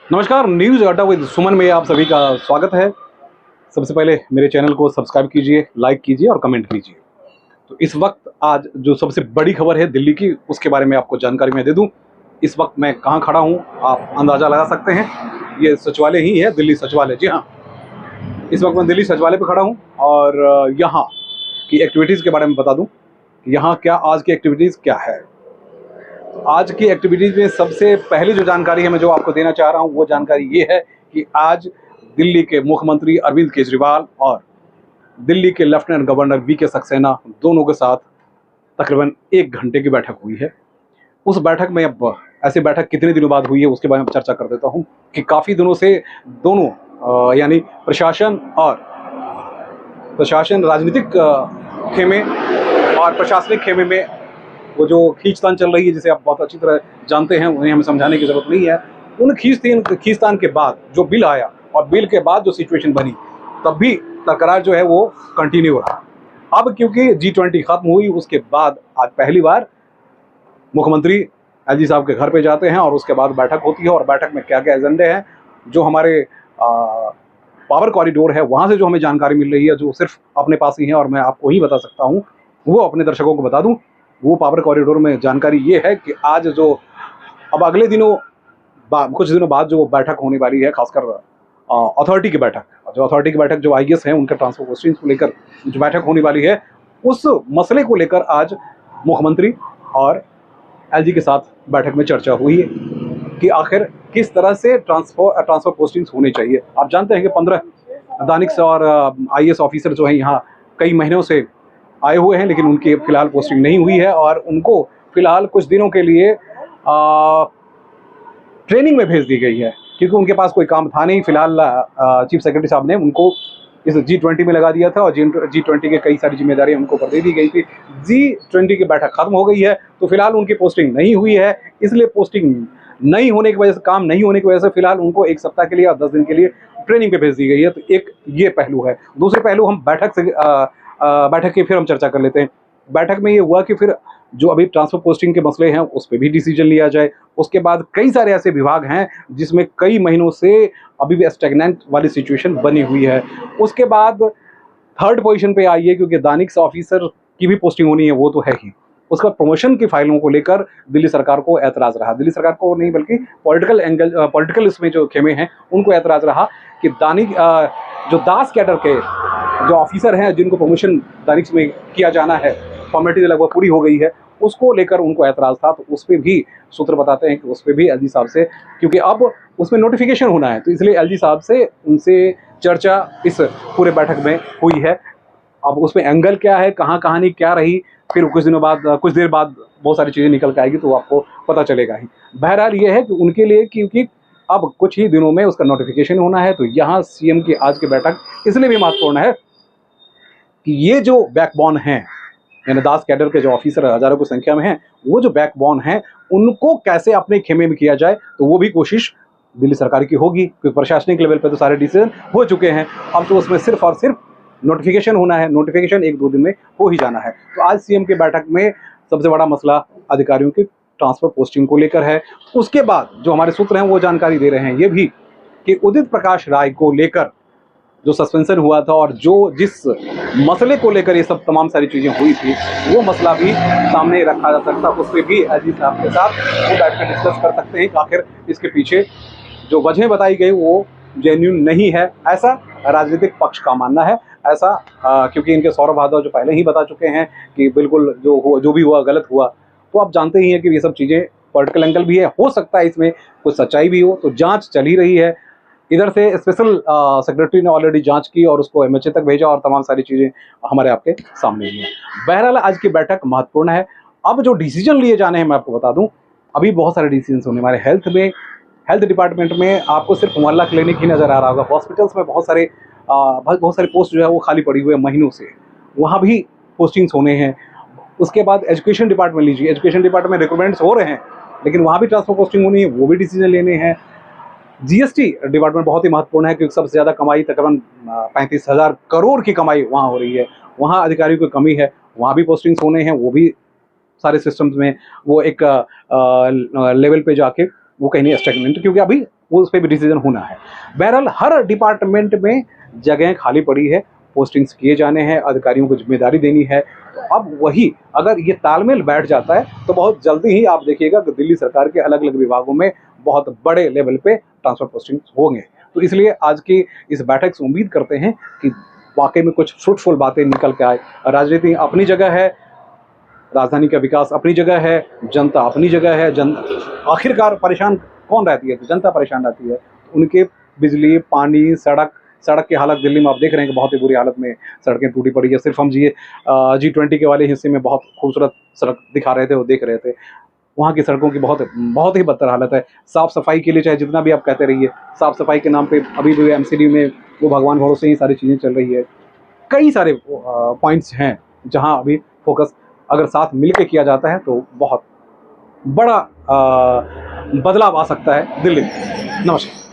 नमस्कार, न्यूज़ अड्डा विद सुमन में आप सभी का स्वागत है। सबसे पहले मेरे चैनल को सब्सक्राइब कीजिए, लाइक कीजिए और कमेंट कीजिए। तो इस वक्त आज जो सबसे बड़ी खबर है दिल्ली की, उसके बारे में आपको जानकारी मैं दे दूं। इस वक्त मैं कहां खड़ा हूं, आप अंदाज़ा लगा सकते हैं। ये सचिवालय ही है, दिल्ली सचिवालय। जी हाँ, इस वक्त मैं दिल्ली सचिवालय पर खड़ा हूँ और यहाँ की एक्टिविटीज़ के बारे में बता दूँ। यहाँ क्या आज की एक्टिविटीज़ क्या है। आज की एक्टिविटीज़ में सबसे पहली जो जानकारी है मैं जो आपको देना चाह रहा हूँ, वो जानकारी ये है कि आज दिल्ली के मुख्यमंत्री अरविंद केजरीवाल और दिल्ली के लेफ्टिनेंट गवर्नर वी.के. सक्सेना दोनों के साथ तकरीबन 1 घंटे की बैठक हुई है। उस बैठक में, अब ऐसी बैठक कितने दिनों बाद हुई है उसके बारे में चर्चा कर देता हूँ कि काफ़ी दिनों से दोनों यानी प्रशासन राजनीतिक खेमे और प्रशासनिक खेमे में वो जो खींचतान चल रही है, जिसे आप बहुत अच्छी तरह जानते हैं, उन्हें हमें समझाने की ज़रूरत नहीं है। उन खींचतान के बाद जो बिल आया और बिल के बाद जो सिचुएशन बनी, तब भी तकरार जो है वो कंटिन्यू रहा। अब क्योंकि G20 खत्म हुई, उसके बाद आज पहली बार मुख्यमंत्री एलजी साहब के घर पे जाते हैं और उसके बाद बैठक होती है। और बैठक में क्या क्या एजेंडे हैं, जो हमारे पावर कॉरिडोर है वहाँ से जो हमें जानकारी मिल रही है, जो सिर्फ अपने पास ही है और मैं आपको ही बता सकता हूँ, वो अपने दर्शकों को बता दूँ। वो पावर कॉरिडोर में जानकारी ये है कि आज जो अब अगले दिनों कुछ दिनों बाद जो बैठक होने वाली है, खासकर अथॉरिटी की बैठक, जो आईएएस हैं उनके ट्रांसफर पोस्टिंग्स को लेकर जो बैठक होने वाली है, उस मसले को लेकर आज मुख्यमंत्री और एलजी के साथ बैठक में चर्चा हुई है कि आखिर किस तरह से ट्रांसफर पोस्टिंग्स होने चाहिए। आप जानते हैं कि 15 दानिश और आईएएस ऑफिसर जो हैं यहाँ कई महीनों से आए हुए हैं, लेकिन उनकी फ़िलहाल पोस्टिंग नहीं हुई है और उनको फ़िलहाल कुछ दिनों के लिए ट्रेनिंग में भेज दी गई है, क्योंकि उनके पास कोई काम था नहीं। फिलहाल चीफ सेक्रेटरी साहब ने उनको इस G20 में लगा दिया था और G20 की कई सारी जिम्मेदारियां उनको कर दे दी गई थी। G20 की बैठक खत्म हो गई है, तो फिलहाल उनकी पोस्टिंग नहीं हुई है। इसलिए पोस्टिंग नहीं होने की वजह से, काम नहीं होने की वजह से फिलहाल उनको 1 सप्ताह के लिए और 10 दिन के लिए ट्रेनिंग पे भेज दी गई है। तो एक ये पहलू है। दूसरे पहलू, हम बैठक की फिर हम चर्चा कर लेते हैं। बैठक में ये हुआ कि फिर जो अभी ट्रांसफर पोस्टिंग के मसले हैं उस पर भी डिसीजन लिया जाए। उसके बाद कई सारे ऐसे विभाग हैं जिसमें कई महीनों से अभी भी स्टैग्नेंट वाली सिचुएशन बनी हुई है। उसके बाद थर्ड पोजीशन पे आई है, क्योंकि दानिश ऑफिसर की भी पोस्टिंग होनी है, वो तो है ही। उसका प्रमोशन की फाइलों को लेकर दिल्ली सरकार को ऐतराज़ रहा। दिल्ली सरकार को नहीं, बल्कि पॉलिटिकल इसमें जो खेमे हैं उनको ऐतराज़ रहा कि जो दास कैडर के जो ऑफिसर हैं जिनको प्रमोशन दानिश में किया जाना है, फॉर्मेलिटी लगभग पूरी हो गई है, उसको लेकर उनको ऐतराज़ था। तो उस पर भी सूत्र बताते हैं कि उस पर भी एलजी साहब से, क्योंकि अब उसमें नोटिफिकेशन होना है, तो इसलिए एलजी साहब से उनसे चर्चा इस पूरे बैठक में हुई है। अब उसमें एंगल क्या है, कहाँ कहानी क्या रही, फिर कुछ देर बाद बहुत सारी चीज़ें निकल के आएगी तो आपको पता चलेगा ही। बहरहाल ये है कि उनके लिए, क्योंकि अब कुछ ही दिनों में उसका नोटिफिकेशन होना है, तो यहाँ सीएम की आज की बैठक इसलिए भी महत्वपूर्ण है कि ये जो बैकबोन हैं, यानी दास कैडर के जो ऑफिसर हज़ारों की संख्या में हैं, वो जो बैकबोन हैं उनको कैसे अपने खेमे में किया जाए, तो वो भी कोशिश दिल्ली सरकार की होगी। क्योंकि प्रशासनिक लेवल पे तो सारे डिसीजन हो चुके हैं, अब तो उसमें सिर्फ और सिर्फ नोटिफिकेशन होना है। नोटिफिकेशन 1-2 दिन में हो ही जाना है। तो आज सीएम की बैठक में सबसे बड़ा मसला अधिकारियों की ट्रांसफर पोस्टिंग को लेकर है। उसके बाद जो हमारे सूत्र हैं वो जानकारी दे रहे हैं ये भी कि उदित प्रकाश राय को लेकर जो सस्पेंशन हुआ था और जिस मसले को लेकर ये सब तमाम सारी चीज़ें हुई थी, वो मसला भी सामने रखा जा सकता है। उस पर भी एलजी साहब के साथ वो बैठ कर डिस्कस कर सकते हैं कि आखिर इसके पीछे जो वजह बताई गई वो जेन्युइन नहीं है, ऐसा राजनीतिक पक्ष का मानना है। ऐसा क्योंकि इनके सौरभ यादव जो पहले ही बता चुके हैं कि बिल्कुल जो भी हुआ गलत हुआ। तो आप जानते ही हैं कि ये सब चीज़ें पॉलिटिकल एंगल भी है, हो सकता है इसमें कुछ सच्चाई भी हो, तो जांच चल ही रही है। इधर से स्पेशल सेक्रेटरी ने ऑलरेडी जांच की और उसको एमएचए तक भेजा और तमाम सारी चीज़ें हमारे आपके सामने ही हैं। बहरहाल आज की बैठक महत्वपूर्ण है। अब जो डिसीजन लिए जाने हैं मैं आपको बता दूं, अभी बहुत सारे डिसीजन होने हमारे हेल्थ डिपार्टमेंट में। आपको सिर्फ मोहल्ला क्लिनिक ही नज़र आ रहा होगा। हॉस्पिटल्स में बहुत सारे पोस्ट जो है वो खाली पड़ी हुई है महीनों से, वहाँ भी पोस्टिंग्स होने हैं। उसके बाद एजुकेशन डिपार्टमेंट लीजिए, एजुकेशन डिपार्टमेंट में रिक्रूटमेंट्स हो रहे हैं, लेकिन वहाँ भी ट्रांसफर पोस्टिंग होनी है, वो भी डिसीजन लेने हैं। जीएसटी डिपार्टमेंट बहुत ही महत्वपूर्ण है, क्योंकि सबसे ज़्यादा कमाई तकरीबन 35,000 करोड़ की कमाई वहाँ हो रही है। वहाँ अधिकारियों की कमी है, वहाँ भी पोस्टिंग्स होने हैं। वो भी सारे सिस्टम्स में वो एक लेवल पे जाके वो कहीं नहीं स्टैग्नेंट, क्योंकि अभी वो उस पे भी डिसीजन होना है। बहरहाल हर डिपार्टमेंट में जगह खाली पड़ी है, पोस्टिंग्स किए जाने हैं, अधिकारियों को जिम्मेदारी देनी है। तो अब वही अगर ये तालमेल बैठ जाता है तो बहुत जल्दी ही आप देखिएगा कि दिल्ली सरकार के अलग-अलग विभागों में बहुत बड़े लेवल पे ट्रांसफर पोस्टिंग्स होंगे। तो इसलिए आज की इस बैठक से उम्मीद करते हैं कि वाक़ई में कुछ फ्रूटफुल बातें निकल के आए। राजनीति अपनी जगह है, राजधानी का विकास अपनी जगह है, जनता अपनी जगह है। आखिरकार परेशान कौन रहती है? तो जनता परेशान रहती है। उनके बिजली, पानी, सड़क की हालत दिल्ली में आप देख रहे हैं कि बहुत ही बुरी हालत में सड़कें टूटी पड़ी है। सिर्फ हम G20 के वाले हिस्से में बहुत खूबसूरत सड़क दिखा रहे थे, वो देख रहे थे। वहाँ की सड़कों की बहुत ही बदतर हालत है। साफ-सफाई के लिए चाहे जितना भी आप कहते रहिए, साफ-सफाई के नाम पे अभी भी एमसीडी में वो भगवान भरोसे ही सारी चीज़ें चल रही है। कई सारे पॉइंट्स हैं जहाँ अभी फोकस अगर साथ मिल के किया जाता है तो बहुत बड़ा बदलाव आ सकता है दिल्ली में। नमस्कार।